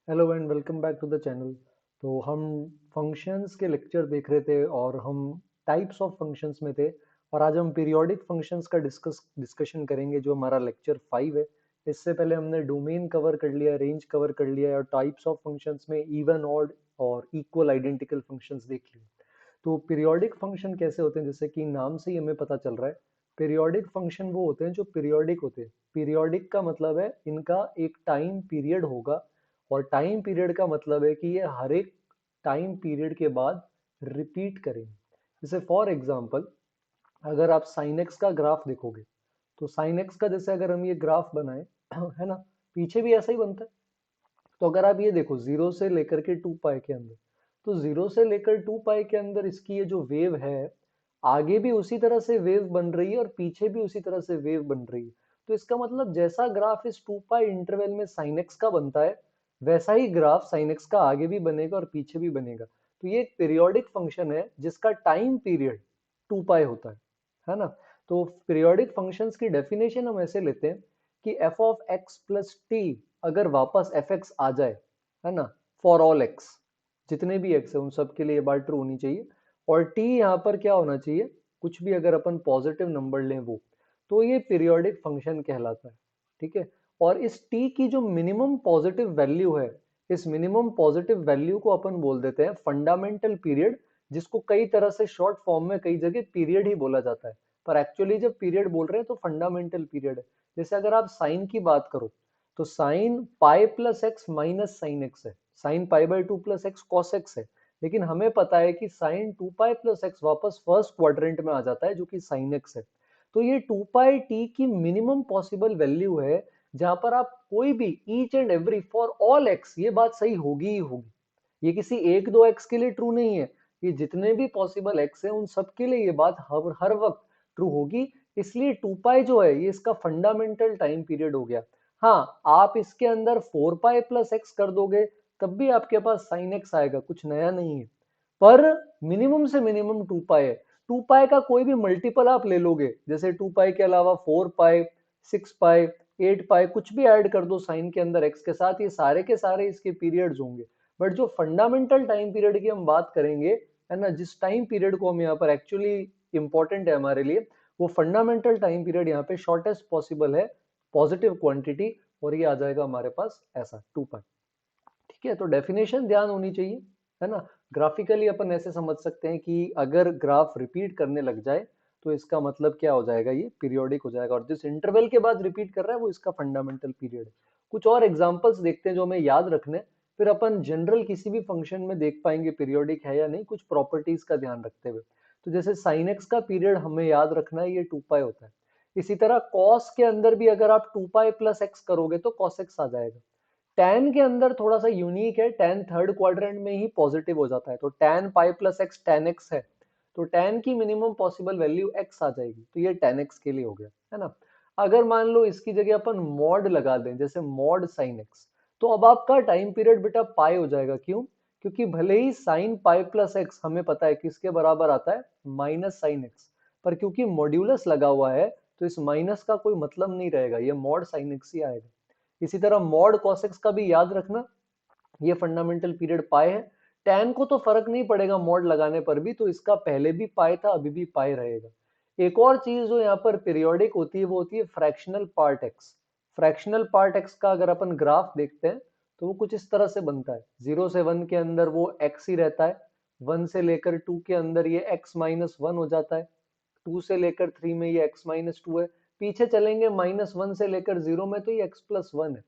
Hello and welcome back to the channel. तो हम functions के लेक्चर देख रहे थे और हम टाइप्स ऑफ फंक्शंस में थे। और आज हम पीरियोडिक फंक्शंस का डिस्कशन करेंगे जो हमारा लेक्चर 5 है। इससे पहले हमने डोमेन कवर कर लिया, रेंज कवर कर लिया और टाइप्स ऑफ फंक्शंस में इवन, ऑड और इक्वल आइडेंटिकल फंक्शंस देख लिए। तो पीरियोडिक फंक्शन कैसे होते हैं, जैसे कि नाम से ही हमें पता चल रहा है, पीरियोडिक फंक्शन वो होते हैं जो पीरियोडिक होते हैं। पीरियोडिक का मतलब है इनका एक टाइम पीरियड होगा, और टाइम पीरियड का मतलब है कि ये हर एक टाइम पीरियड के बाद रिपीट करेंगे। जैसे फॉर एग्जांपल, अगर आप साइन एक्स का ग्राफ देखोगे, तो साइन एक्स का जैसे अगर हम ये ग्राफ बनाए है ना, पीछे भी ऐसा ही बनता है। तो अगर आप ये देखो, जीरो से लेकर के 2 पाई के अंदर, तो जीरो से लेकर 2 पाई के अंदर इसकी ये जो वेव है, आगे भी उसी तरह से वेव बन रही है और पीछे भी उसी तरह से वेव बन रही है। तो इसका मतलब जैसा ग्राफ इस 2 पाई इंटरवल में साइन एक्स का बनता है, वैसा ही ग्राफ साइन एक्स का आगे भी बनेगा और पीछे भी बनेगा। तो ये एक पीरियोडिक फंक्शन है जिसका टाइम पीरियड 2 पाई होता है ना। तो पीरियोडिक फंक्शंस की डेफिनेशन हम ऐसे लेते हैं कि F of x plus T अगर वापस एफ एक्स आ जाए, है ना, फॉर ऑल एक्स, जितने भी एक्स है उन सब के लिए ये बात ट्रू होनी चाहिए। और टी यहाँ पर क्या होना चाहिए, कुछ भी अगर अपन पॉजिटिव नंबर लें वो, तो ये पीरियोडिक फंक्शन कहलाता है। ठीक है। और इस टी की जो मिनिमम पॉजिटिव वैल्यू है, इस मिनिमम पॉजिटिव वैल्यू को अपन बोल देते हैं फंडामेंटल पीरियड, जिसको कई तरह से शॉर्ट फॉर्म में कई जगह पीरियड ही बोला जाता है। पर एक्चुअली जब पीरियड बोल रहे हैं तो फंडामेंटल पीरियड है। जैसे अगर आप साइन की बात करो, तो sine pi plus x minus sine x है, sine pi by two plus x cos x है। लेकिन हमें पता है कि साइन 2 पाई प्लस एक्स वापस फर्स्ट क्वाड्रेंट में आ जाता है जो कि साइन एक्स है। तो ये 2 पाई टी की मिनिमम पॉसिबल वैल्यू है, जहां पर आप कोई भी each and every for all x, ये बात सही होगी ही होगी। ये किसी एक दो एक्स के लिए ट्रू नहीं है, ये जितने भी पॉसिबल एक्स है उन सब के लिए ये बात हर वक्त ट्रू होगी। इसलिए 2 पाई जो है ये इसका फंडामेंटल टाइम पीरियड हो गया। हाँ, आप इसके अंदर 4 पाई प्लस एक्स कर दोगे, तब भी आपके पास साइन एक्स आएगा, कुछ नया नहीं है। पर मिनिमम से मिनिमम 2 पाई है। 2 पाई का कोई भी मल्टीपल आप ले लोगे, जैसे 2 पाई के अलावा 4 पाई, 6 पाई, 8 पाई, कुछ भी ऐड कर दो साइन के अंदर एक्स के साथ, ये सारे के सारे इसके पीरियड्स होंगे। बट जो फंडामेंटल टाइम पीरियड की हम बात करेंगे, है ना, जिस टाइम पीरियड को हम यहाँ पर एक्चुअली इंपॉर्टेंट है हमारे लिए, वो फंडामेंटल टाइम पीरियड यहाँ पे शॉर्टेस्ट पॉसिबल है, पॉजिटिव क्वांटिटी, और ये आ जाएगा हमारे पास ऐसा 2 पाई। ठीक है। तो डेफिनेशन ध्यान होनी चाहिए, है ना। ग्राफिकली अपन ऐसे समझ सकते हैं कि अगर ग्राफ रिपीट करने लग जाए तो इसका मतलब क्या हो जाएगा, ये पीरियोडिक हो जाएगा, और जिस इंटरवल के बाद रिपीट कर रहा है वो इसका फंडामेंटल पीरियड है। कुछ और एग्जांपल्स देखते हैं जो हमें याद रखने, फिर अपन जनरल किसी भी फंक्शन में देख पाएंगे पीरियोडिक है या नहीं, कुछ प्रॉपर्टीज का ध्यान रखते हुए। तो जैसे साइन एक्स का पीरियड हमें याद रखना है, ये 2 पाई होता है। इसी तरह कॉस के अंदर भी अगर आप 2 पाई प्लस एक्स करोगे तो कॉस एक्स आ जाएगा। टैन के अंदर थोड़ा सा यूनिक है, टैन थर्ड क्वाड्रेंट में ही पॉजिटिव हो जाता है, तो टैन पाई प्लस एक्स टैन एक्स है। तो टैन की मिनिमम पॉसिबल वैल्यू एक्स आ जाएगी, तो ये टैन एक्स के लिए हो गया, है ना। अगर मान लो इसकी जगह अपन मॉड लगा दें, जैसे मॉड साइन एक्स, तो अब आपका टाइम पीरियड बेटा पाई हो जाएगा। क्यों? क्योंकि भले ही साइन पाई प्लस एक्स हमें पता है किसके बराबर आता है, माइनस साइन एक्स, पर क्योंकि मॉड्यूलस लगा हुआ है तो इस माइनस का कोई मतलब नहीं रहेगा, ये मॉड साइन एक्स ही आएगा। इसी तरह मॉड कॉसेक्स का भी याद रखना, ये फंडामेंटल पीरियड पाई है। टैन को तो फर्क नहीं पड़ेगा मॉड लगाने पर भी, तो इसका पहले भी पाई था अभी भी पाई रहेगा। एक और चीज जो यहाँ पर पीरियोडिक होती है वो होती है fractional part x. Fractional part x का अगर अपन ग्राफ देखते हैं तो वो कुछ इस तरह से बनता है, 0 से 1 के अंदर वो एक्स ही रहता है, 1 से लेकर 2 के अंदर ये एक्स माइनस वन हो जाता है, 2 से लेकर 3 में ये x माइनस टू है, पीछे चलेंगे -1 से लेकर 0 में तो ये x प्लस वन है।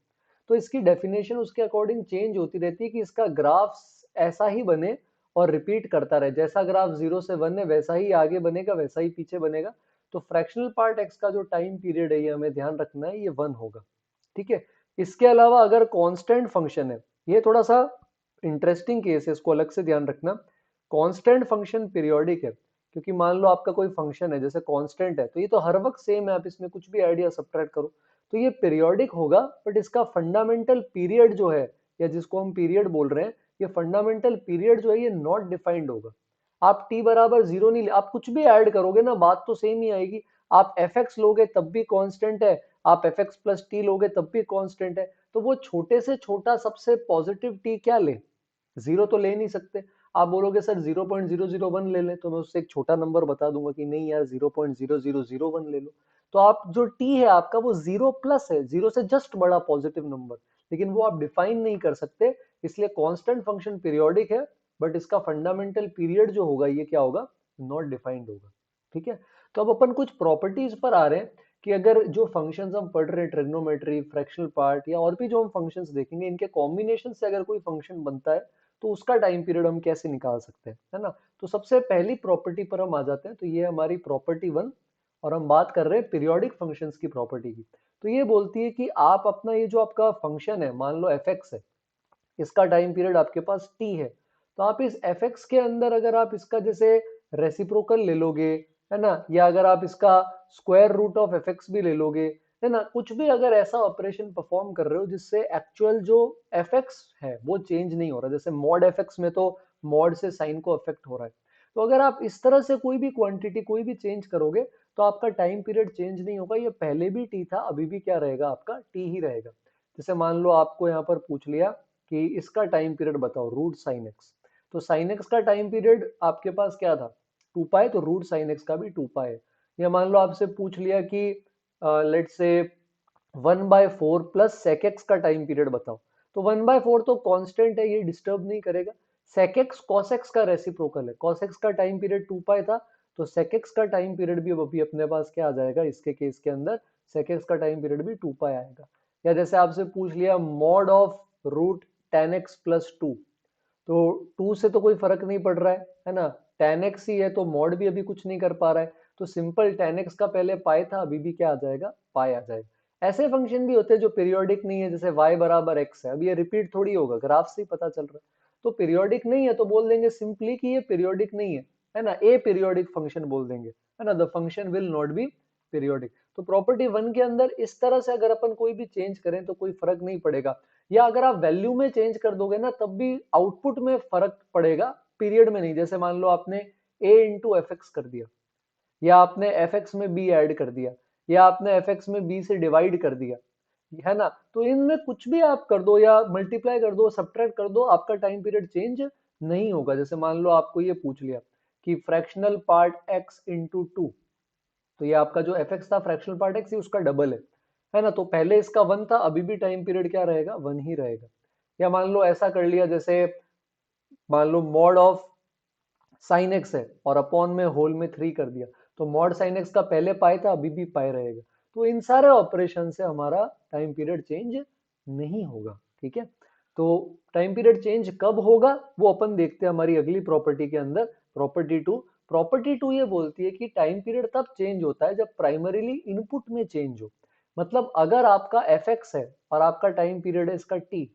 तो इसकी डेफिनेशन उसके अकॉर्डिंग चेंज होती रहती है कि इसका ग्राफ ऐसा ही बने और रिपीट करता रहे, जैसा ग्राफ 0 से 1 है वैसा ही आगे बनेगा, वैसा ही पीछे बनेगा। तो फ्रैक्शनल पार्ट x का जो टाइम पीरियड है ये हमें ध्यान रखना है, ये 1 होगा। ठीक है। इसके अलावा अगर कांस्टेंट फंक्शन है, ये थोड़ा सा इंटरेस्टिंग केस है, इसको अलग से ध्यान रखना। कांस्टेंट फंक्शन पीरियोडिक है, क्योंकि मान लो आपका कोई फंक्शन है जैसे कांस्टेंट है, तो ये तो हर वक्त सेम है, आप इसमें कुछ भी ऐड या सब्ट्रैक्ट करो, तो ये पीरियोडिक होगा। बट इसका फंडामेंटल पीरियड जो है, या जिसको हम पीरियड बोल रहे हैं, ये फंडामेंटल पीरियड जो है ये नॉट डिफाइंड होगा। आप t बराबर जीरो नहीं, आप कुछ भी ऐड करोगे ना बात तो सेम ही आएगी। आप एफ एक्स लोगे तब भी कांस्टेंट है, आप एफ एक्स प्लस टी लोगे तब भी कांस्टेंट है। तो वो छोटे से छोटा सबसे पॉजिटिव टी क्या ले, जीरो तो ले नहीं सकते। आप बोलोगे सर 0.001 ले लें, तो मैं उससे एक छोटा नंबर बता दूंगा कि नहीं यार 0.0001 ले लो। तो आप जो टी है आपका वो जीरो प्लस है, जीरो से जस्ट बड़ा पॉजिटिव नंबर, लेकिन वो आप डिफाइन नहीं कर सकते, इसलिए कांस्टेंट फंक्शन पीरियोडिक है, बट इसका फंडामेंटल पीरियड जो होगा ये क्या होगा, नॉट डिफाइंड होगा। ठीक है, तो अब अपन कुछ प्रॉपर्टीज पर आ रहे हैं कि अगर जो फंक्शंस हम पढ़ रहे हैं, ट्रिग्नोमेट्री, फ्रैक्शनल पार्ट या और भी जो हम फंक्शंस देखेंगे, इनके कॉम्बिनेशन से अगर कोई फंक्शन बनता है तो उसका टाइम पीरियड हम कैसे निकाल सकते हैं, है ना। तो सबसे पहली प्रॉपर्टी पर हम आ जाते हैं, तो ये हमारी प्रॉपर्टी 1, और हम बात कर रहे हैं पीरियोडिक फंक्शंस की प्रॉपर्टी की। तो ये बोलती है कि आप अपना ये जो आपका फंक्शन है, मान लो एफ एक्स है, इसका टाइम पीरियड आपके पास टी है, तो आप इस एफ एक्स के अंदर अगर आप इसका जैसे रेसिप्रोकल ले लोगे, है ना, या अगर आप इसका square root of f x भी ले लोगे, है ना, कुछ भी अगर ऐसा ऑपरेशन परफॉर्म कर रहे हो जिससे एक्चुअल जो एफ एक्स है वो चेंज नहीं हो रहा, जैसे मॉड एफ एक्स में तो मॉड से साइन को अफेक्ट हो रहा है, तो अगर आप इस तरह से कोई भी क्वांटिटी कोई भी चेंज करोगे तो आपका टाइम पीरियड चेंज नहीं होगा, ये पहले भी टी था अभी भी क्या रहेगा, आपका टी ही रहेगा। जैसे मान लो आपको यहाँ पर पूछ लिया कि इसका टाइम पीरियड बताओ रूट साइन एक्स, तो साइन एक्स का टाइम पीरियड आपके पास क्या था, 2 पाई, तो रूट साइन एक्स का भी 2 पाई है। या मान लो आपसे पूछ लिया कि लेट से 1/4 प्लस सेक एक्स का टाइम पीरियड बताओ, तो 1/4 तो कांस्टेंट है, ये डिस्टर्ब नहीं करेगा। सेक एक्स कॉस एक्स का रेसिप्रोकल है, कॉस एक्स का टाइम पीरियड 2 पाई था, तो सेक एक्स का टाइम पीरियड भी अब अभी अपने पास क्या आ जाएगा, इसके केस के अंदर सेक एक्स का टाइम पीरियड भी 2 पाई आएगा। या जैसे आपसे पूछ लिया mod of root ten x plus two, तो 2 से तो कोई फर्क नहीं पड़ रहा है ना, टेन एक्स ही है, तो मॉड भी अभी कुछ नहीं कर पा रहा है, तो सिंपल टेन एक्स का पहले पाई था, अभी भी क्या आ जाएगा, पाई आ जाएगा। ऐसे फंक्शन भी होते हैं जो पीरियोडिक नहीं है, जैसे y बराबर x है, अब ये रिपीट थोड़ी होगा, ग्राफ से ही पता चल रहा है, तो पीरियोडिक नहीं है तो बोल देंगे सिंपली कि ये पीरियोडिक नहीं है ना, ए पीरियोडिक फंक्शन बोल देंगे, है ना, the function will not be periodic. तो प्रॉपर्टी 1 के अंदर इस तरह से अगर अपन कोई भी चेंज करें तो कोई फर्क नहीं पड़ेगा, या अगर आप वैल्यू में चेंज कर दोगे ना तब भी आउटपुट में फर्क पड़ेगा, पीरियड में नहीं। जैसे मान लो आपने a इंटू एफ एक्स कर दिया, या आपने एफ एक्स में b ऐड कर दिया, या आपने एफ एक्स में b से डिवाइड कर दिया, है ना, तो इनमें कुछ भी आप कर दो या मल्टीप्लाई कर दो, सब्ट्रैक्ट कर दो, आपका टाइम पीरियड चेंज नहीं होगा। जैसे मान लो आपको ये पूछ लिया कि fractional part x into two, तो ये आपका जो एफ एक्स था फ्रैक्शनल पार्ट एक्स, ये उसका डबल है ना, तो पहले इसका 1 था, अभी भी टाइम पीरियड क्या रहेगा, 1 ही रहेगा। या मान लो ऐसा कर लिया, जैसे मान लो मॉड ऑफ साइन एक्स है और अपॉन में होल में 3 कर दिया, तो मॉड साइन एक्स का पहले पाई था, अभी भी पाई रहेगा। तो इन सारे ऑपरेशन से हमारा टाइम पीरियड चेंज नहीं होगा। ठीक है, तो टाइम पीरियड चेंज कब होगा वो अपन देखते हैं हमारी अगली प्रॉपर्टी के अंदर, प्रॉपर्टी 2। प्रॉपर्टी 2 ये बोलती है कि टाइम पीरियड तब चेंज होता है जब प्राइमरीली इनपुट में चेंज हो। मतलब अगर आपका एफ एक्स है और आपका टाइम पीरियड है इसका टी,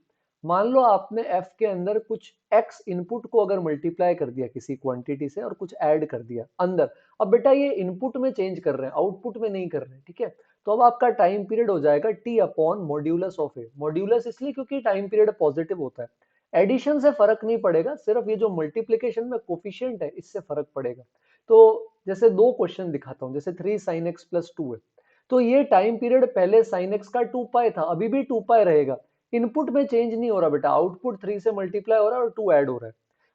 मान लो आपने f के अंदर कुछ x इनपुट को अगर मल्टीप्लाई कर दिया किसी क्वांटिटी से और कुछ ऐड कर दिया अंदर, अब बेटा ये इनपुट में चेंज कर रहे हैं, आउटपुट में नहीं कर रहे हैं, ठीक है, तो अब आपका टाइम पीरियड हो जाएगा t upon modulus of A. Modulus इसलिए क्योंकि टाइम पीरियड पॉजिटिव होता है, एडिशन से फर्क नहीं पड़ेगा, सिर्फ ये जो मल्टीप्लीकेशन में कोफिशिएंट है इससे फर्क पड़ेगा। तो जैसे दो क्वेश्चन दिखाता हूँ, जैसे 3 sin x प्लस 2 है, तो ये टाइम पीरियड पहले sin x का 2 पाई था, अभी भी 2 पाई रहेगा, इनपुट में चेंज नहीं हो रहा बेटा, आउटपुट 3 से मल्टीप्लाई हो रहा है और 2 ऐड हो रहा है।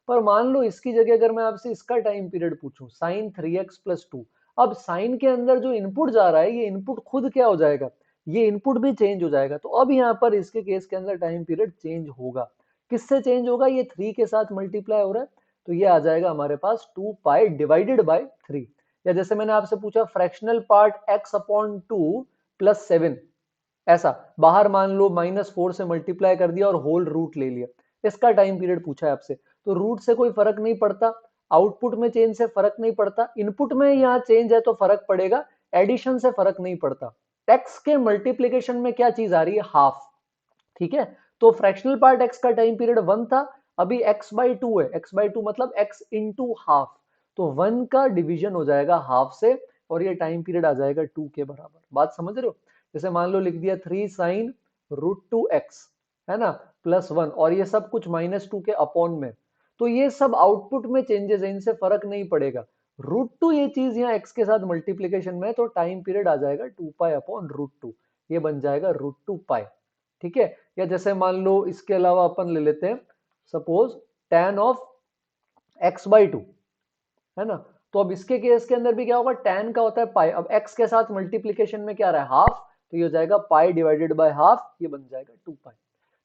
पर मान लो इसकी जगह अगर मैं आपसे इसका टाइम पीरियड पूछूं साइन 3x प्लस 2, अब साइन के अंदर जो इनपुट जा रहा है ये इनपुट खुद क्या हो जाएगा, ये इनपुट भी चेंज हो जाएगा, तो अब यहाँ पर इसके केस के अंदर टाइम पीरियड चेंज होगा। किससे चेंज होगा, ये 3 के साथ मल्टीप्लाई हो रहा है, तो ये आ जाएगा हमारे पास 2 पाई डिवाइडेड बाई 3। या जैसे मैंने आपसे पूछा fractional part x upon 2 plus 7, ऐसा बाहर मान लो -4 से मल्टीप्लाई कर दिया और होल रूट ले लिया, इसका टाइम पीरियड पूछा है आपसे, तो रूट से कोई फर्क नहीं पड़ता, आउटपुट में चेंज से फर्क नहीं पड़ता, इनपुट में यहाँ चेंज है तो फर्क पड़ेगा, एडिशन से फर्क नहीं पड़ता। एक्स के मल्टीप्लीकेशन में क्या चीज आ रही है, हाफ। ठीक है, तो फ्रैक्शनल पार्ट एक्स का टाइम पीरियड 1 था, अभी x/2 है, x/2 मतलब x इंटू हाफ, तो 1 का डिवीजन हो जाएगा हाफ से और ये टाइम पीरियड आ जाएगा 2 के बराबर। बात समझ रहे हो, जैसे मान लो लिख दिया 3 साइन रूट 2x, है ना, प्लस 1, और ये सब कुछ -2 के अपॉन में, तो ये सब आउटपुट में चेंजेस है, इनसे फर्क नहीं पड़ेगा। √2 ये चीज यहाँ x के साथ मल्टीप्लीकेशन में है, तो टाइम पीरियड आ जाएगा 2 पाई अपॉन √2, ये बन जाएगा √2 पाई। ठीक है। या जैसे मान लो इसके अलावा अपन ले लेते हैं सपोज tan ऑफ x/2, है ना। तो अब इसके केस के अंदर भी क्या होगा, tan का होता है पाई, अब x के साथ मल्टीप्लीकेशन में क्या आ रहा है हाफ, तो ये हो जाएगा पाई डिवाइडेड बाय हाफ, ये बन जाएगा 2 पाई।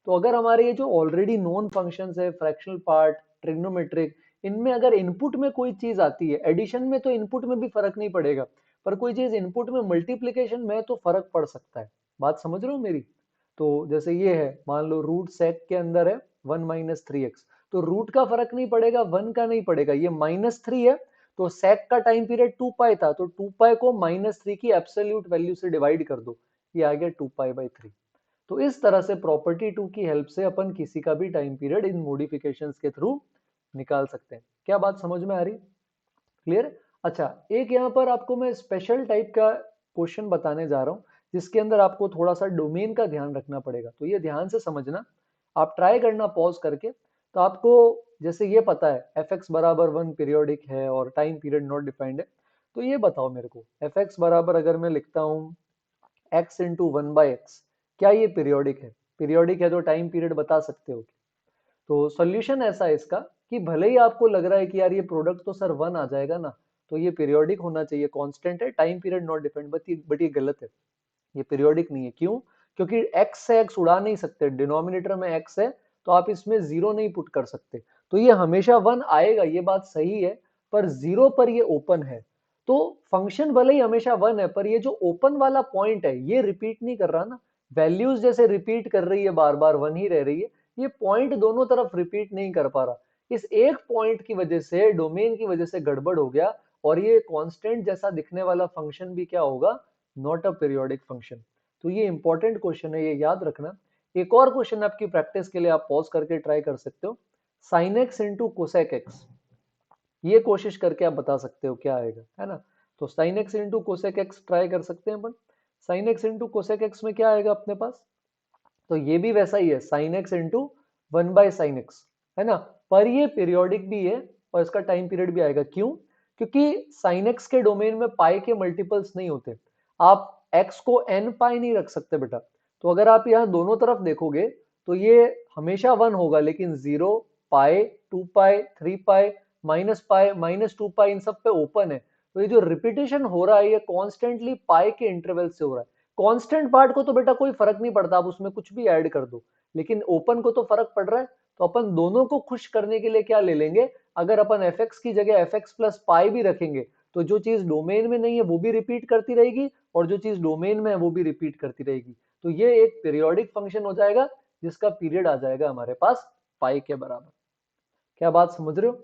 तो अगर हमारे ये जो ऑलरेडी नोन फंक्शंस है, फ्रैक्शनल पार्ट, ट्रिग्नोमेट्रिक, इनमें अगर इनपुट में कोई चीज आती है, एडिशन में तो इनपुट में भी फर्क नहीं पड़ेगा, पर कोई चीज इनपुट में मल्टीप्लीकेशन में तो फर्क पड़ सकता है। बात समझ रहे हो मेरी। तो जैसे ये है, मान लो रूट सेक के अंदर है 1 - 3x, तो रूट का फर्क नहीं पड़ेगा, 1 का नहीं पड़ेगा, ये -3 है, तो सेक का टाइम पीरियड 2 पाई था, तो 2 पाई को -3 की एब्सोल्यूट वैल्यू से डिवाइड कर दो, ये आ गया 2 पाई बाई 3। तो इस तरह से प्रॉपर्टी 2 की हेल्प से अपन किसी का भी टाइम पीरियड इन मॉडिफिकेशंस के थ्रू निकाल सकते हैं। क्या बात समझ में आ रही, क्लियर। अच्छा, एक यहाँ पर आपको मैं स्पेशल टाइप का क्वेश्चन बताने जा रहा हूँ, जिसके अंदर आपको थोड़ा सा डोमेन का ध्यान रखना पड़ेगा, तो ये ध्यान से समझना, आप ट्राई करना पॉज करके। तो आपको जैसे ये पता है एफ एक्स बराबर 1 पीरियोडिक है और टाइम पीरियड नॉट डिफाइंड है, तो ये बताओ मेरे को एफ एक्स बराबर अगर मैं लिखता हूँ x इंटू 1/x, क्या ये पीरियोडिक है, पीरियोडिक है तो टाइम पीरियड बता सकते हो। तो सॉल्यूशन ऐसा है इसका कि भले ही आपको लग रहा है कि यार ये प्रोडक्ट तो सर 1 आ जाएगा ना, तो ये पीरियोडिक होना चाहिए, कांस्टेंट है, time period not defined, but ये गलत है, ये पीरियोडिक नहीं है। क्यों? क्योंकि x से x उड़ा नहीं सकते, डिनोमिनेटर में x है, तो आप इसमें जीरो नहीं पुट कर सकते, तो ये हमेशा 1 आएगा, ये बात सही है, पर जीरो पर ये ओपन है। तो फंक्शन भले ही हमेशा 1 है, पर ये जो ओपन वाला पॉइंट है ये रिपीट नहीं कर रहा ना, वैल्यूज जैसे रिपीट कर रही है, बार बार 1 ही रह रही है, ये पॉइंट दोनों तरफ रिपीट नहीं कर पा रहा। इस एक पॉइंट की वजह से, डोमेन की वजह से गड़बड़ हो गया, और ये कांस्टेंट जैसा दिखने वाला फंक्शन भी क्या होगा, नॉट अ पीरियोडिक फंक्शन। तो ये इंपॉर्टेंट क्वेश्चन है, ये याद रखना। एक और क्वेश्चन आपकी प्रैक्टिस के लिए आप पॉज करके ट्राई कर सकते हो, sign x into cosec x, ये कोशिश करके आप बता सकते हो क्या आएगा, है ना। तो sine x into cosec x try कर सकते हैं अपन। Sine x into cosec x में क्या आएगा अपने पास, तो ये भी वैसा ही है, sign x into 1/sin x, है ना, पर ये पीरियोडिक भी है और इसका टाइम पीरियड भी आएगा। क्यों? क्योंकि साइन एक्स के डोमेन में पाई के मल्टीपल्स नहीं होते, आप x को n पाई नहीं रख सकते बेटा। तो अगर आप यहाँ दोनों तरफ देखोगे तो ये हमेशा 1 होगा, लेकिन 0, पाई, 2 पाई, 3 पाई, पाई, -2 पाई, इन सब पे ओपन है। तो ये जो रिपीटेशन हो रहा है ये कॉन्स्टेंटली पाई के इंटरवल से हो रहा है। कांस्टेंट पार्ट को तो बेटा कोई फर्क नहीं पड़ता, आप उसमें कुछ भी ऐड कर दो, लेकिन ओपन को तो फर्क पड़ रहा है। तो अपन दोनों को खुश करने के लिए क्या ले लेंगे, अगर अपन एफ एक्स की जगह एफ एक्स प्लस पाई भी रखेंगे, तो जो चीज डोमेन में नहीं है वो भी रिपीट करती रहेगी, और जो चीज डोमेन में है वो भी रिपीट करती रहेगी। तो ये एक पीरियोडिक फंक्शन हो जाएगा, जिसका पीरियड आ जाएगा हमारे पास पाई के बराबर। क्या बात समझ रहे हो।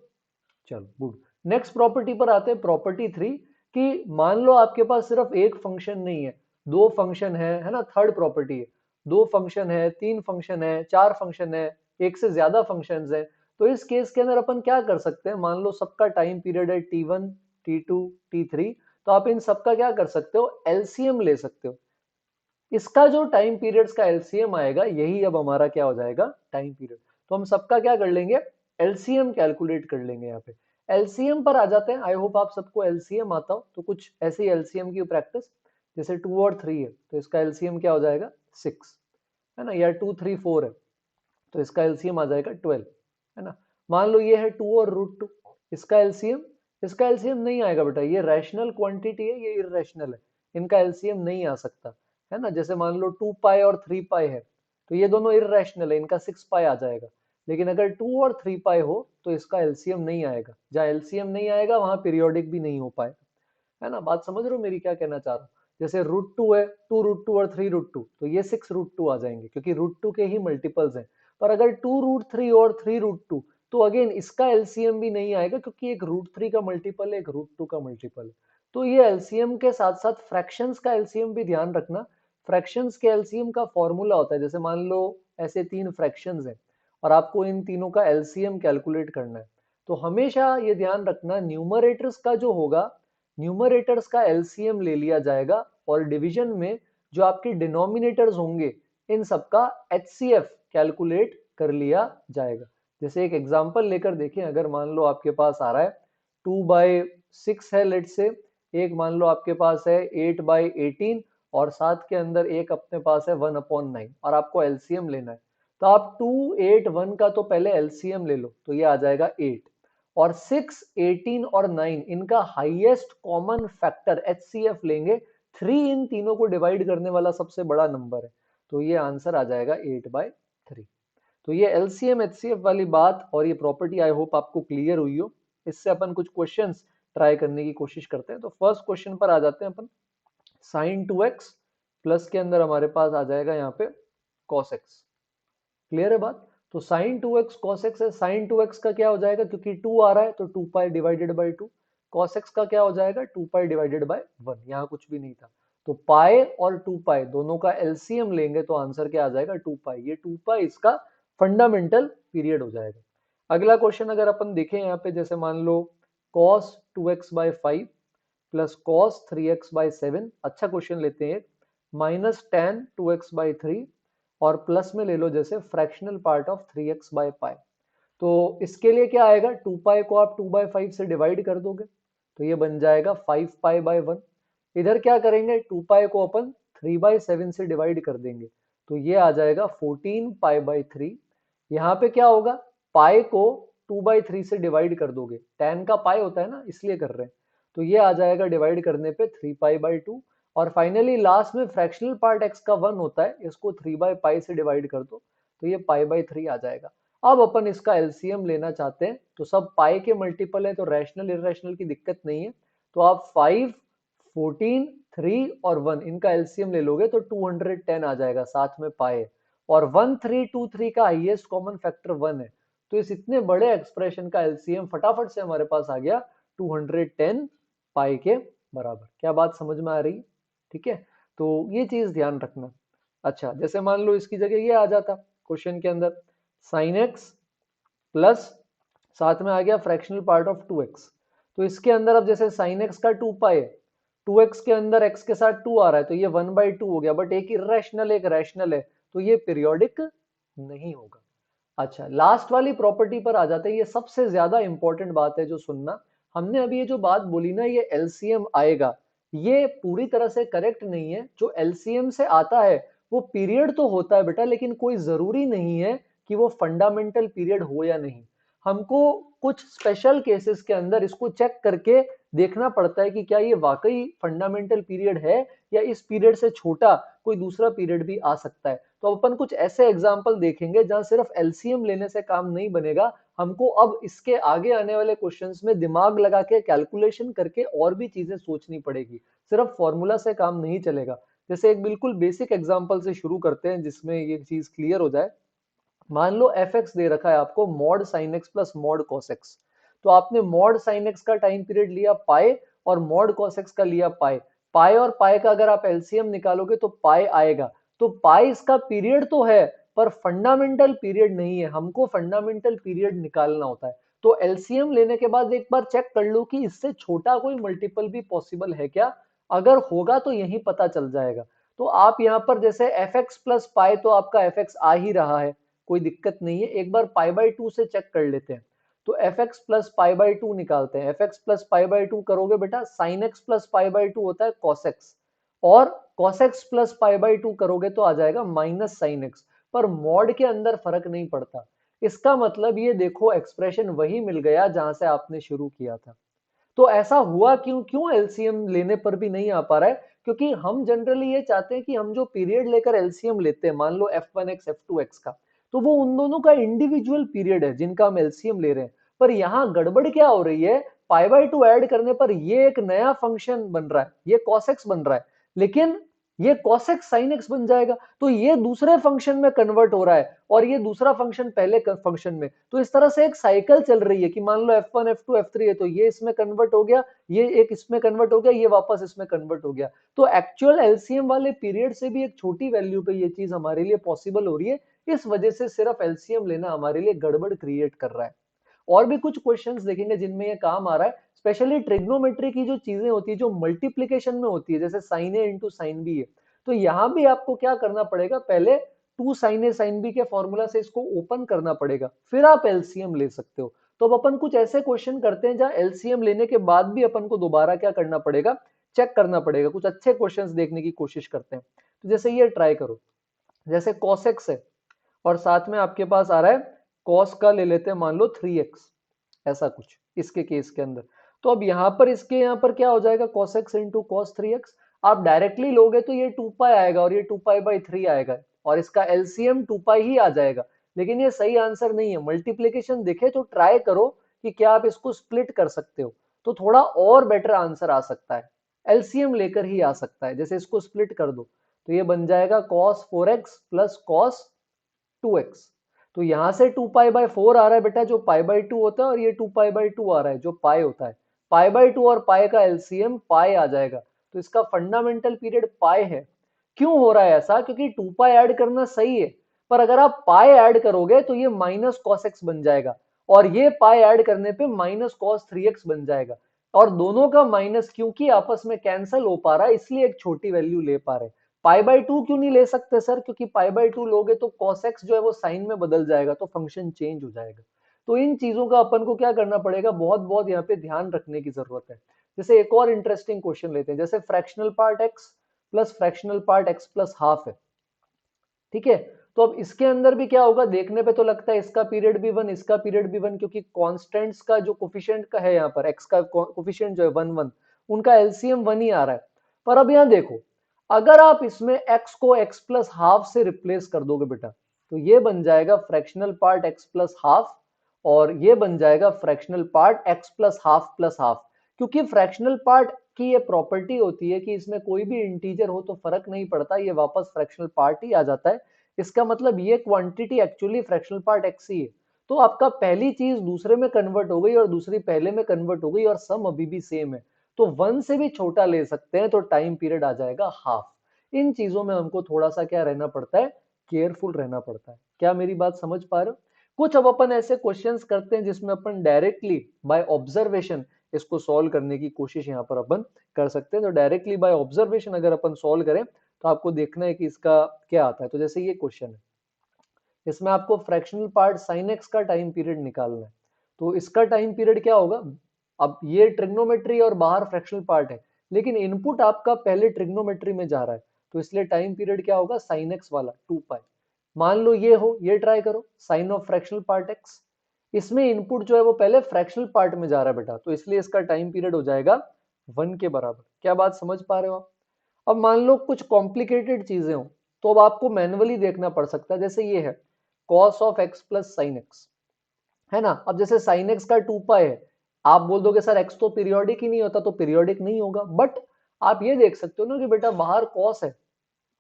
चलो गुड। नेक्स्ट प्रॉपर्टी पर आते हैं, प्रॉपर्टी 3, कि मान लो आपके पास सिर्फ एक फंक्शन नहीं है, दो फंक्शन है ना, थर्ड प्रॉपर्टी है, दो फंक्शन है, तीन फंक्शन है, चार फंक्शन है, एक से ज्यादा फंक्शंस है। तो इस केस के अंदर अपन क्या कर सकते हैं, मान लो सबका टाइम पीरियड है t1, t2, t3, तो आप इन सबका क्या कर सकते हो, एलसीएम ले सकते हो। इसका जो टाइम पीरियड्स का एलसीएम आएगा, यही अब हमारा क्या हो जाएगा, टाइम पीरियड। तो हम सबका क्या कर लेंगे, एलसीएम कैलकुलेट कर लेंगे। यहाँ पे एलसीएम पर आ जाते हैं, आई होप आप सबको एलसीएम आता हो, तो कुछ ऐसी एलसीएम की प्रैक्टिस, जैसे 2 और 3 है तो इसका एलसीएम क्या हो जाएगा 6, है ना, या 2, 3, 4 है तो इसका एलसीएम आ जाएगा 12, है ना। मान लो ये है 2 और √2, इसका एलसीएम नहीं आएगा बेटा, ये रैशनल क्वांटिटी है, ये इरेशनल है, इनका एलसीएम नहीं आ सकता, है ना। जैसे मान लो 2 पाई और 3 पाई है, तो ये दोनों इरेशनल है, इनका 6 पाई आ जाएगा। लेकिन अगर 2 और 3 पाई हो तो इसका एलसीएम नहीं आएगा, जहां एलसीएम नहीं आएगा वहां पीरियोडिक भी नहीं हो पाए, है ना। बात समझ रहे हो मेरी क्या कहना चाह रहा हूँ। जैसे √2 है, 2 √2 और 3 √2, तो ये 6 √2 आ जाएंगे, क्योंकि √2 के ही मल्टीपल्स हैं। पर अगर 2 √3 और 3 √2, तो अगेन इसका एलसीएम भी नहीं आएगा, क्योंकि एक √3 का मल्टीपल है, एक √2 का मल्टीपल है। तो ये एलसीएम के साथ साथ फ्रैक्शंस का एलसीएम भी ध्यान रखना। फ्रैक्शंस के एलसीएम का फॉर्मूला होता है, जैसे मान लो ऐसे 3 फ्रैक्शंस हैं और आपको इन तीनों का एलसीएम कैलकुलेट करना है, तो हमेशा ये ध्यान रखना, न्यूमरेटर्स का जो होगा, न्यूमरेटर्स का एलसीएम ले लिया जाएगा, और डिवीजन में जो आपके डिनोमिनेटर्स होंगे इन सबका एचसीएफ कैलकुलेट कर लिया जाएगा। जैसे एक एग्जांपल लेकर देखें, अगर मान लो आपके पास आ रहा है 2/6 है लेट से, एक मान लो आपके पास है 8/18, और 7 के अंदर एक अपने पास है 1/9 और आपको एलसीएम लेना है। तो आप 2, 8, 1 का तो पहले एलसीएम ले लो, तो ये आ जाएगा 8 और 6, 18 और 9 इनका हाईएस्ट कॉमन फैक्टर एचसीएफ लेंगे। 3 इन तीनों को डिवाइड करने वाला सबसे बड़ा नंबर है, तो ये आंसर आ जाएगा 8/3। तो ये एलसीएम एचसीएफ वाली बात और ये प्रॉपर्टी आई होप आपको क्लियर हुई हो। इससे अपन कुछ क्वेश्चंस ट्राई करने की कोशिश करते हैं। तो फर्स्ट क्वेश्चन पर आ जाते हैं अपन। साइन 2x प्लस के अंदर हमारे पास आ जाएगा यहाँ पे cos x। क्लियर है बात? तो साइन 2x cos x है। साइन 2x का क्या हो जाएगा, क्योंकि 2 आ रहा है तो 2 पाई डिवाइडेड बाई 2। cos x का क्या हो जाएगा, 2 पाई डिवाइडेड बाई 1। यहाँ कुछ भी नहीं था, तो पाई और 2 पाई दोनों का एलसीएम लेंगे तो आंसर क्या आ जाएगा, 2 पाई। ये 2 पाई इसका फंडामेंटल पीरियड हो जाएगा। अगला क्वेश्चन अगर अपन देखें यहाँ पे, जैसे मान लो cos 2x by 5 plus cos 3x by 7। अच्छा क्वेश्चन लेते हैं। माइनस tan 2x बाई 3 और प्लस में ले लो जैसे fractional part of 3x by pi. तो इसके लिए क्या आएगा, 2 पाई को आप 2/5 से डिवाइड कर दोगे तो ये बन जाएगा 5 पाई बाई 1। इधर क्या करेंगे, 2 पाई को अपन 3/7 से डिवाइड कर देंगे तो ये आ जाएगा 14 पाई बाई 3। यहाँ पे क्या होगा, पाई को 2/3 से डिवाइड कर दोगे, tan का पाई होता है ना इसलिए कर रहे हैं, तो ये आ जाएगा डिवाइड करने पे 3 पाई बाई 2। और फाइनली लास्ट में फ्रैक्शनल पार्ट x का 1 होता है, इसको 3/पाई से डिवाइड कर दो तो ये पाई बाई 3 आ जाएगा। अब अपन इसका एलसीएम लेना चाहते हैं, तो सब पाई के मल्टीपल है तो रैशनल इरेशनल की दिक्कत नहीं है। तो आप 5, 14, 3 और 1 इनका एलसीएम ले लोगे तो 210 आ जाएगा, साथ में पाई है। और 1323 का हाईएस्ट कॉमन फैक्टर 1 है, तो इस इतने बड़े एक्सप्रेशन का एलसीएम फटाफट से हमारे पास आ गया 210 पाई के बराबर। क्या बात समझ में आ रही है? ठीक है, तो ये चीज ध्यान रखना। अच्छा, जैसे मान लो इसकी जगह ये आ जाता क्वेश्चन के अंदर, साइन एक्स प्लस साथ में आ गया फ्रैक्शनल पार्ट ऑफ 2x। तो इसके अंदर अब जैसे साइन एक्स का 2 पाई है, 2x के अंदर x के साथ 2 आ रहा है तो ये 1/2 हो गया, बट एक इरेशनल एक रैशनल है तो ये पीरियोडिक नहीं होगा। अच्छा, लास्ट वाली प्रॉपर्टी पर आ जाते हैं। ये सबसे ज्यादा इंपॉर्टेंट बात है जो सुनना। हमने अभी ये जो बात बोली ना, ये एलसीएम आएगा, ये पूरी तरह से करेक्ट नहीं है। जो एलसीएम से आता है वो पीरियड तो होता है बेटा, लेकिन कोई जरूरी नहीं है कि वो फंडामेंटल पीरियड हो या नहीं। हमको कुछ स्पेशल केसेस के अंदर इसको चेक करके देखना पड़ता है कि क्या ये वाकई फंडामेंटल पीरियड है या इस पीरियड से छोटा कोई दूसरा पीरियड भी आ सकता है। तो अपन कुछ ऐसे एग्जाम्पल देखेंगे जहां सिर्फ एलसीएम लेने से काम नहीं बनेगा। हमको अब इसके आगे आने वाले क्वेश्चंस में दिमाग लगा के कैलकुलेशन करके और भी चीजें सोचनी पड़ेगी, सिर्फ फॉर्मूला से काम नहीं चलेगा। जैसे एक बिल्कुल बेसिक एग्जाम्पल से शुरू करते हैं जिसमें ये चीज क्लियर हो जाए। मान लो एफ एक्स दे रखा है आपको, mod sine x plus mod cos x. तो आपने मॉड साइन एक्स का टाइम पीरियड लिया पाई और मॉड कॉस एक्स का लिया पाई। पाई और पाई का अगर आप एलसीएम निकालोगे तो पाई आएगा। तो पाई इसका पीरियड तो है पर फंडामेंटल पीरियड नहीं है, हमको फंडामेंटल पीरियड निकालना होता है। तो एलसीएम लेने के बाद एक बार चेक कर लो कि इससे छोटा कोई मल्टीपल भी पॉसिबल है क्या, अगर होगा तो यही पता चल जाएगा। तो आप यहाँ पर जैसे एफ एक्स प्लस पाई, तो आपका एफ एक्स आ ही रहा है, कोई दिक्कत नहीं है। एक बार पाई बाई 2 से चेक कर लेते हैं। तो F x plus pi by 2 निकालते हैं। F x plus pi by 2 करोगे बेटा, sine x plus pi by 2 होता है कॉस एक्स, और cos x plus pi by 2 करोगे तो आ जाएगा माइनस साइन एक्स। पर मॉड के अंदर फर्क नहीं पड़ता। इसका मतलब ये देखो, एक्सप्रेशन वही मिल गया जहां से आपने शुरू किया था। तो ऐसा हुआ क्यों, क्यों एलसीएम लेने पर भी नहीं आ पा रहा है? क्योंकि हम जनरली ये चाहते हैं कि हम जो पीरियड लेकर एलसीएम लेते हैं, मान लो f1x f2x का, तो वो उन दोनों का इंडिविजुअल पीरियड है जिनका हम एलसीएम ले रहे हैं। पर यहाँ गड़बड़ क्या हो रही है, पाई बाई 2 ऐड करने पर ये एक नया फंक्शन बन रहा है, ये cos x बन रहा है, लेकिन ये cos x sin x बन जाएगा। तो ये दूसरे फंक्शन में कन्वर्ट हो रहा है और ये दूसरा फंक्शन पहले फंक्शन में। तो इस तरह से एक साइकिल चल रही है कि मान लो f1 f2 f3 है तो ये इसमें कन्वर्ट हो गया, ये एक इसमें कन्वर्ट हो गया, ये वापस इसमें कन्वर्ट हो गया। तो एक्चुअल एलसीएम वाले पीरियड से भी एक छोटी वैल्यू पे ये चीज हमारे लिए पॉसिबल हो रही है। इस वजह से सिर्फ एलसीएम लेना हमारे लिए गड़बड़ क्रिएट कर रहा है। और भी कुछ क्वेश्चंस देखेंगे जिनमें ये काम आ रहा है। स्पेशली ट्रिग्नोमेट्री की जो चीजें होती है, जो मल्टीप्लीकेशन में होती है, जैसे साइन ए इंटू साइन बी है, तो यहां भी आपको क्या करना पड़ेगा, पहले 2 साइन ए साइन बी के फॉर्मूला से इसको ओपन करना पड़ेगा, फिर आप एलसीएम ले सकते हो। तो अब अपन कुछ ऐसे क्वेश्चन करते हैं जहां एलसीएम लेने के बाद भी अपन को दोबारा क्या करना पड़ेगा, चेक करना पड़ेगा, कुछ अच्छे क्वेश्चंस देखने की कोशिश करते हैं। तो जैसे ये ट्राई करो, जैसे cos x है और साथ में आपके पास आ रहा है cos का ले लेते हैं मान लो 3x, ऐसा कुछ इसके केस के अंदर। तो अब यहां पर इसके यहां पर क्या हो जाएगा, cos x into cos 3x। आप डायरेक्टली लोगे तो ये 2 पाई आएगा और ये 2 पाई बाई 3 आएगा और इसका एलसीएम 2 पाई ही आ जाएगा। लेकिन ये सही आंसर नहीं है। मल्टीप्लीकेशन दिखे तो ट्राई करो कि क्या आप इसको स्प्लिट कर सकते हो, तो थोड़ा और बेटर आंसर आ सकता है। एलसीएम लेकर ही आ सकता है। जैसे इसको स्प्लिट कर दो तो ये बन जाएगा cos 4x plus cos 2x। तो यहां से 2 पाई बाय 4 आ रहा है बेटा, जो पाई बाय 2 होता है, और ये 2 पाई बाय 2 आ रहा है जो पाई होता है। पाई बाय 2 और पाई का एलसीएम पाई आ जाएगा, तो इसका फंडामेंटल पीरियड पाई है। क्यों हो रहा है ऐसा, क्योंकि 2 पाई ऐड करना सही है, पर अगर आप पाई ऐड करोगे तो ये माइनस cos x बन जाएगा और ये पाई ऐड करने पे माइनस cos 3x बन जाएगा। और दोनों का माइनस क्योंकि आपस में कैंसिल हो पा रहा है, इसलिए एक छोटी वैल्यू ले पा रहे हैं। पाई बाय 2 क्यों नहीं ले सकते सर, क्योंकि पाई बाय 2 लोगे तो cos x जो है वो साइन में बदल जाएगा, तो फंक्शन चेंज हो जाएगा। तो इन चीजों का अपन को क्या करना पड़ेगा, बहुत बहुत यहाँ पे ध्यान रखने की जरूरत है। जैसे एक और इंटरेस्टिंग क्वेश्चन लेते हैं, जैसे fractional part x plus fractional part x plus half है, ठीक है। तो अब इसके अंदर भी क्या होगा, देखने पे तो लगता है इसका पीरियड भी 1, इसका पीरियड भी 1, क्योंकि कांस्टेंट्स का जो कोफिशिएंट का है यहाँ पर x का कोफिशिएंट जो है 1 1, उनका एलसीएम 1 ही आ रहा है। पर अब यहाँ देखो, अगर आप इसमें x को x प्लस हाफ से रिप्लेस कर दोगे बेटा, तो ये बन जाएगा fractional part x plus half और ये बन जाएगा fractional part x plus half plus half. क्योंकि फ्रैक्शनल पार्ट की ये प्रॉपर्टी होती है कि इसमें कोई भी इंटीजर हो तो फर्क नहीं पड़ता, ये वापस फ्रैक्शनल पार्ट ही आ जाता है। इसका मतलब ये quantity actually fractional part x ही है। तो आपका पहली चीज दूसरे में कन्वर्ट हो गई और दूसरी पहले में कन्वर्ट हो गई और सम अभी भी सेम है। तो 1 से भी छोटा ले सकते हैं, तो टाइम पीरियड आ जाएगा हाफ। इन चीजों में हमको थोड़ा सा क्या रहना पड़ता है, केयरफुल रहना पड़ता है। क्या मेरी बात समझ पा रहे हो? कुछ अब अपन ऐसे क्वेश्चंस करते हैं जिसमें अपन डायरेक्टली बाय ऑब्जर्वेशन इसको सॉल्व करने की कोशिश यहाँ पर अपन कर सकते हैं। तो डायरेक्टली बाय ऑब्जर्वेशन अगर अपन सॉल्व करें तो आपको देखना है कि इसका क्या आता है। तो जैसे ये क्वेश्चन है, इसमें आपको फ्रैक्शनल पार्ट sin x का टाइम पीरियड निकालना है। तो इसका टाइम पीरियड क्या होगा, अब ये ट्रिग्नोमेट्री और बाहर फ्रैक्शनल पार्ट है, लेकिन इनपुट आपका पहले ट्रिग्नोमेट्री में जा रहा है, तो इसलिए टाइम पीरियड क्या होगा, sin x वाला 2 पाई। मान लो ये हो, ये ट्राई करो, sine of fractional part x। इसमें इनपुट जो है वो पहले फ्रैक्शनल पार्ट में जा रहा है बेटा, तो इसलिए इसका टाइम पीरियड हो जाएगा 1 के बराबर। क्या बात समझ पा रहे हो आप? अब मान लो कुछ कॉम्प्लिकेटेड चीजें हो तो अब आपको मैनुअली देखना पड़ सकता है। जैसे ये है cos of x plus sign x, है ना। अब जैसे साइन एक्स का 2 पाई है, आप बोल दोगे सर x तो पीरियोडिक ही नहीं होता, तो पीरियोडिक नहीं होगा, बट आप ये देख सकते हो ना कि बेटा बाहर cos है,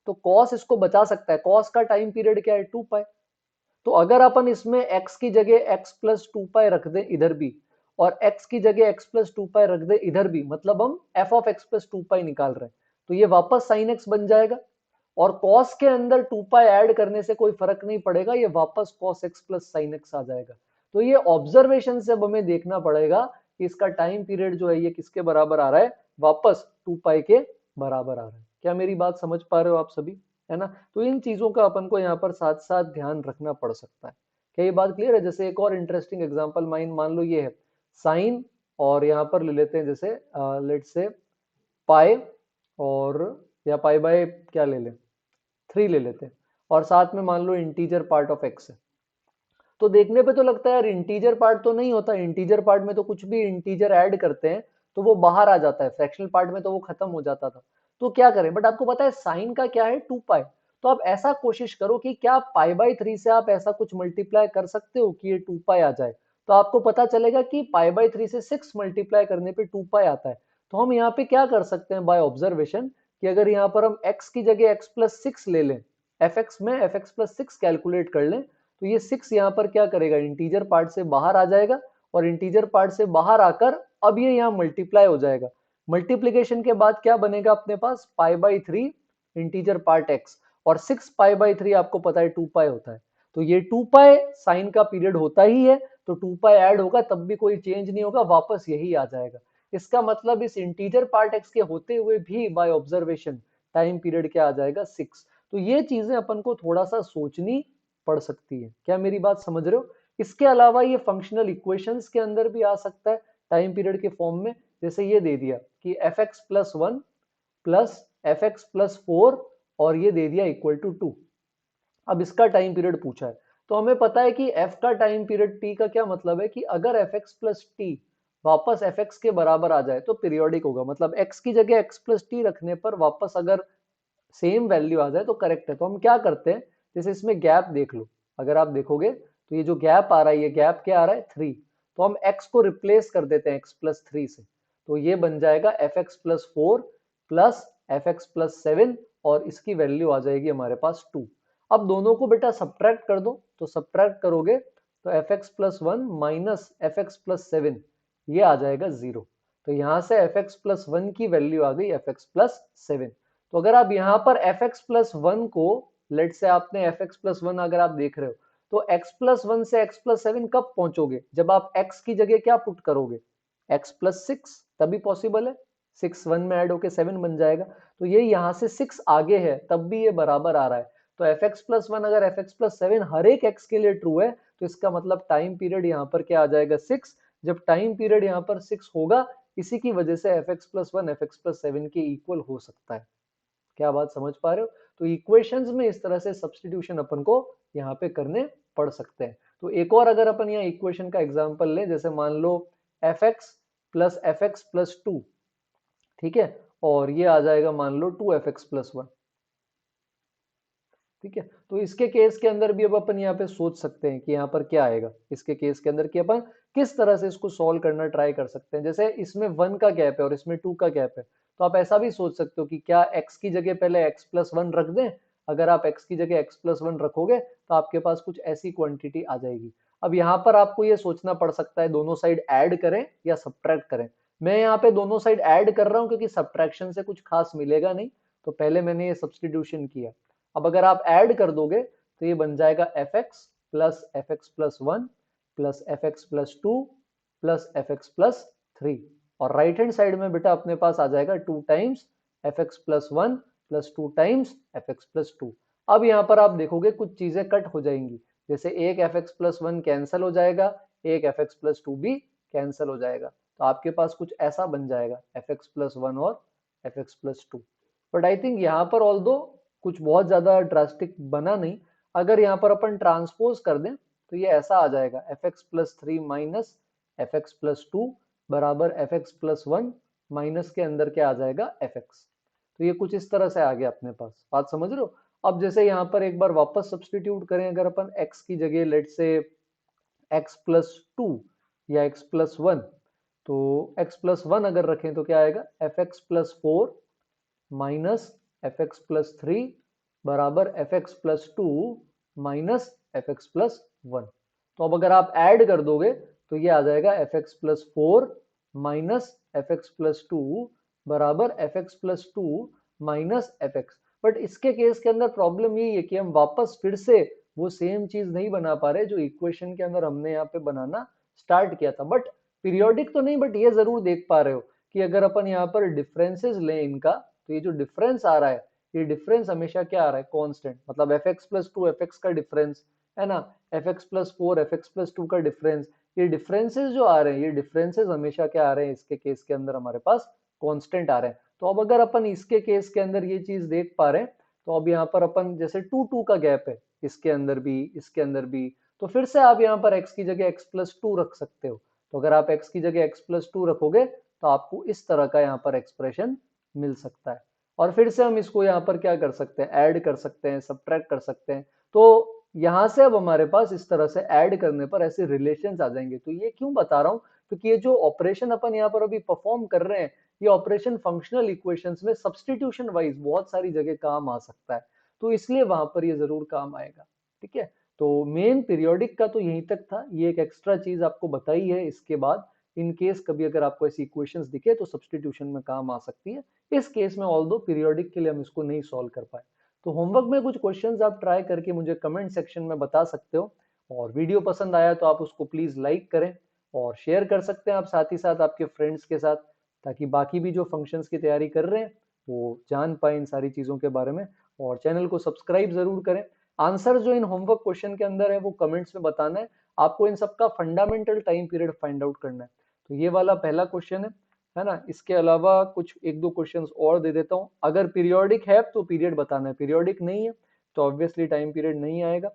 तो cos इसको बचा सकता है। cos का टाइम पीरियड क्या है, 2 पाई। तो अगर अपन इसमें x की जगह x प्लस 2 पाई रख दें इधर भी, और x की जगह x प्लस 2 पाई रख दें इधर भी, मतलब हम f ऑफ x प्लस 2 पाई निकाल रहे हैं, तो ये वापस साइन x बन जाएगा। और cos के अंदर 2 पाई ऐड करने से कोई फर्क नहीं पड़ेगा, ये वापस cos x plus sign x आ जाएगा। तो ये ऑब्जर्वेशन से अब हमें देखना पड़ेगा कि इसका टाइम पीरियड जो है ये किसके बराबर आ रहा है, वापस 2 पाई के बराबर आ रहा है। क्या मेरी बात समझ पा रहे हो आप सभी, है ना। तो इन चीजों का अपन को यहाँ पर साथ साथ ध्यान रखना पड़ सकता है। क्या ये बात क्लियर है? जैसे एक और इंटरेस्टिंग एग्जांपल मान लो ये है साइन, और यहाँ पर ले लेते हैं जैसे लेट्स से पाई, और या पाई बाय क्या ले लें, 3 ले लेते हैं, और साथ में मान लो इंटीजर पार्ट ऑफ x है। तो देखने पे तो लगता है यार इंटीजर पार्ट तो नहीं होता, इंटीजर पार्ट में तो कुछ भी इंटीजर ऐड करते हैं तो वो बाहर आ जाता है, फ्रैक्शनल पार्ट में तो वो खत्म हो जाता था। तो क्या करें, बट आपको पता है साइन का क्या है, 2 पाई। तो आप ऐसा कोशिश करो कि क्या पाई बाय 3 से आप ऐसा कुछ मल्टीप्लाई कर सकते हो कि ये 2 पाई आ जाए। तो आपको पता चलेगा कि पाई बाय 3 से 6 मल्टीप्लाई करने पे 2 पाई आता है। तो हम यहाँ पे क्या कर सकते हैं बाय ऑब्जर्वेशन, कि अगर यहाँ पर हम x की जगह x प्लस 6 ले लें, fx में fx प्लस 6 कैलकुलेट कर लें, तो ये 6 यहाँ पर क्या करेगा, इंटीजर पार्ट से बाहर आ जाएगा, और इंटीजर पार्ट से बाहर आकर अब ये यहाँ मल्टीप्लाई हो जाएगा। मल्टीप्लीकेशन के बाद क्या बनेगा अपने पास, pi by 3 integer part x, और 6 पाई बाई 3 आपको पता है 2 पाई होता है। तो ये 2 पाई साइन का पीरियड होता ही है, तो 2 पाई ऐड होगा तब भी कोई चेंज नहीं होगा, वापस यही आ जाएगा। इसका मतलब इस इंटीजर पार्ट x के होते हुए भी बाय ऑब्जर्वेशन टाइम पीरियड क्या आ जाएगा, 6। तो ये चीजें अपन को थोड़ा सा सोचनी पड़ सकती है। क्या मेरी बात समझ रहे हो? इसके अलावा ये फंक्शनल इक्वेशंस के अंदर भी आ सकता है टाइम पीरियड के फॉर्म में, जैसे ये दे दिया कि F x plus one plus F x plus four और ये दे दिया इक्वल टू टू। अब इसका टाइम पीरियड पूछा है, तो हमें पता है कि f का टाइम पीरियड t का क्या मतलब है कि अगर एफ एक्स प्लस टी वापस एफ एक्स के बराबर आ जाए तो पीरियोडिक होगा, मतलब x की जगह x प्लस टी रखने पर वापस अगर सेम वैल्यू आ जाए तो करेक्ट है। तो हम क्या करते हैं, जैसे इसमें गैप देख लो, अगर आप देखोगे तो ये जो गैप आ रहा है, ये गैप क्या आ रहा है, 3। तो हम x को रिप्लेस कर देते हैं x प्लस थ्री से, तो ये बन जाएगा f x plus four plus F x plus seven और इसकी वैल्यू आ जाएगी हमारे पास 2। अब दोनों को बेटा सब्ट्रैक्ट कर दो, तो सब्ट्रैक्ट करोगे तो F x plus one minus f x plus seven ये आ जाएगा 0। तो यहां से एफ एक्स प्लस वन की वैल्यू आ गई एफ एक्स प्लस सेवन। तो अगर आप यहाँ पर एफ एक्स प्लस वन को, लेट से आपने एफ एक्स प्लस वन अगर आप देख रहे हो, तो x प्लस वन से x प्लस सेवन कब पहुंचोगे, जब आप x की जगह क्या पुट करोगे, x प्लस सिक्स, तभी पॉसिबल है। सिक्स वन में ऐड होके सेवन बन जाएगा, तो ये यहाँ से सिक्स आगे है तब भी ये बराबर आ रहा है। तो एफ एक्स प्लस वन अगर एफ एक्स प्लस सेवन हर एक x के लिए ट्रू है, तो इसका मतलब टाइम पीरियड यहाँ पर क्या आ जाएगा, सिक्स। जब टाइम पीरियड यहाँ पर सिक्स होगा, इसी की वजह से F x plus one F x plus seven के इक्वल हो सकता है। क्या बात समझ पा रहे हो? तो इक्वेशंस में इस तरह से सब्स्टिट्यूशन अपन को यहाँ पे करने पड़ सकते हैं। तो एक और अगर अपन यहाँ इक्वेशन का एग्जांपल लें, जैसे मान लो एफ एक्स प्लस टू, ठीक है, और ये आ जाएगा मान लो two f x plus one, ठीक है। तो इसके केस के अंदर भी अब अपन यहाँ पे सोच सकते हैं कि यहाँ पर क्या आएगा इसके केस के अंदर, कि अपन किस तरह से इसको सॉल्व करना ट्राई कर सकते हैं। जैसे इसमें वन का गैप है और इसमें टू का गैप है, तो आप ऐसा भी सोच सकते हो कि क्या x की जगह पहले x प्लस वन रख दें। अगर आप x की जगह x प्लस वन रखोगे तो आपके पास कुछ ऐसी क्वांटिटी आ जाएगी। अब यहाँ पर आपको ये सोचना पड़ सकता है दोनों साइड ऐड करें या सब्ट्रैक्ट करें। मैं यहाँ पे दोनों साइड ऐड कर रहा हूँ क्योंकि सब्ट्रैक्शन से कुछ खास मिलेगा नहीं, तो पहले मैंने ये सब्स्टिट्यूशन किया। अब अगर आप ऐड कर दोगे तो ये बन जाएगा f x plus one plus F x plus two plus F x plus three, और राइट हैंड साइड में बेटा अपने पास आ जाएगा two times F x plus one plus two times F x plus to. अब यहाँ पर आप देखोगे कुछ चीजें कट हो जाएंगी, जैसे एक F x plus one cancel हो जाएगा, एक एफ एक्स प्लस टू भी कैंसिल हो जाएगा, तो आपके पास कुछ ऐसा बन जाएगा एफ एक्स प्लस वन और F x plus to. But I think यहाँ पर ऑल्दो कुछ बहुत ज्यादा ड्रास्टिक बना नहीं। अगर यहाँ पर अपन ट्रांसपोज कर दें तो ये ऐसा आ जाएगा f x plus three minus f x plus two बराबर f x plus one minus के अंदर क्या आ जाएगा एफ एक्स। तो ये कुछ इस तरह से आ गया अपने पास, बात समझ रहे हो? अब जैसे यहाँ पर एक बार वापस सब्सटीट्यूट करें, अगर अपन x की जगह लेट से x प्लस टू या x प्लस वन, तो x प्लस वन अगर रखें तो क्या आएगा, f x plus four minus f x plus three बराबर f x plus two minus f x plus one. तो अब अगर आप ऐड कर दोगे तो ये आ जाएगा f x plus four minus f x plus two बराबर f x plus two minus f x. But इसके केस के अंदर प्रॉब्लम यही है कि हम वापस फिर से वो सेम चीज नहीं बना पा रहे जो इक्वेशन के अंदर हमने यहाँ पे बनाना स्टार्ट किया था। बट पीरियोडिक तो नहीं, बट ये जरूर देख पा रहे हो कि अगर अपन यहाँ पर डिफरेंसेस लें इनका, तो ये जो डिफरेंस आ रहा है, ये डिफरेंस हमेशा क्या आ रहा है, कांस्टेंट। मतलब F x plus to f x का डिफरेंस है ना, F x plus four F x plus to का डिफरेंस, ये डिफरेंसेस जो आ रहे हैं, ये डिफरेंसेस हमेशा क्या आ रहे हैं, इसके केस के अंदर हमारे पास कांस्टेंट आ रहे हैं। तो अब अगर अपन इसके केस के अंदर ये चीज देख पा रहे हैं, तो अब यहाँ पर अपन जैसे टू टू का गैप है इसके अंदर भी इसके अंदर भी, तो फिर से आप यहाँ पर x की जगह x प्लस टू रख सकते हो। तो अगर आप x की जगह x प्लस टू रखोगे तो आपको इस तरह का यहाँ पर एक्सप्रेशन मिल सकता है। और फिर से हम इसको यहाँ पर क्या कर सकते हैं, ऐड कर सकते हैं, सब्ट्रैक्ट कर सकते हैं। तो यहाँ से अब हमारे पास इस तरह से ऐड करने पर ऐसे रिलेशंस आ जाएंगे। तो ये क्यों बता रहा हूँ, क्योंकि ये जो ऑपरेशन अपन यहाँ पर अभी परफॉर्म कर रहे हैं, ये ऑपरेशन फंक्शनल इक्वेशंस में सब्स्टिट्यूशन वाइज बहुत सारी जगह काम आ सकता है, तो इसलिए वहां पर ये जरूर काम आएगा। ठीक है, तो मेन पीरियोडिक का तो यहीं तक था, ये एक एक्स्ट्रा चीज आपको बताई है। इसके बाद इन केस कभी अगर आपको ऐसी इक्वेशंस दिखे तो सब्स्टिट्यूशन में काम आ सकती है। इस केस में ऑल्दो पीरियोडिक के लिए हम इसको नहीं सॉल्व कर पाए। तो होमवर्क में कुछ क्वेश्चंस आप ट्राई करके मुझे कमेंट सेक्शन में बता सकते हो, और वीडियो पसंद आया तो आप उसको प्लीज लाइक करें और शेयर कर सकते हैं आप साथ ही साथ आपके फ्रेंड्स के साथ, ताकि बाकी भी जो फंक्शंस की तैयारी कर रहे हैं वो जान पाए इन सारी चीजों के बारे में। और चैनल को सब्सक्राइब जरूर करें। आंसर जो इन होमवर्क क्वेश्चन के अंदर है वो कमेंट्स में बताना है। आपको इन सबका fundamental time period find out करना है। तो ये वाला पहला क्वेश्चन है, है ना। इसके अलावा कुछ एक दो क्वेश्चंस और दे देता हूँ। अगर पीरियोडिक है तो पीरियड बताना है, पीरियोडिक नहीं है तो ऑब्वियसली टाइम पीरियड नहीं आएगा।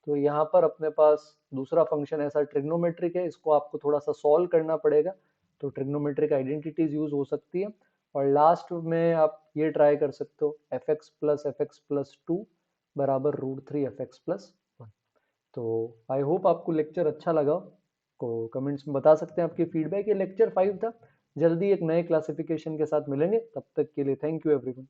तो यहाँ पर अपने पास दूसरा फंक्शन ऐसा ट्रिग्नोमेट्रिक है, इसको आपको थोड़ा सा सॉल्व करना पड़ेगा। तो ट्रिग्नोमेट्रिक आइडेंटिटीज यूज हो सकती है। और लास्ट में आप ये ट्राई कर सकते हो f(x+f(x+2) बराबर √3 f(x+1). तो आई होप आपको लेक्चर अच्छा लगा। तो कमेंट्स में बता सकते हैं आपकी फीडबैक। ये लेक्चर 5 था। जल्दी एक नए क्लासिफिकेशन के साथ मिलेंगे, तब तक के लिए थैंक यू एवरीवन।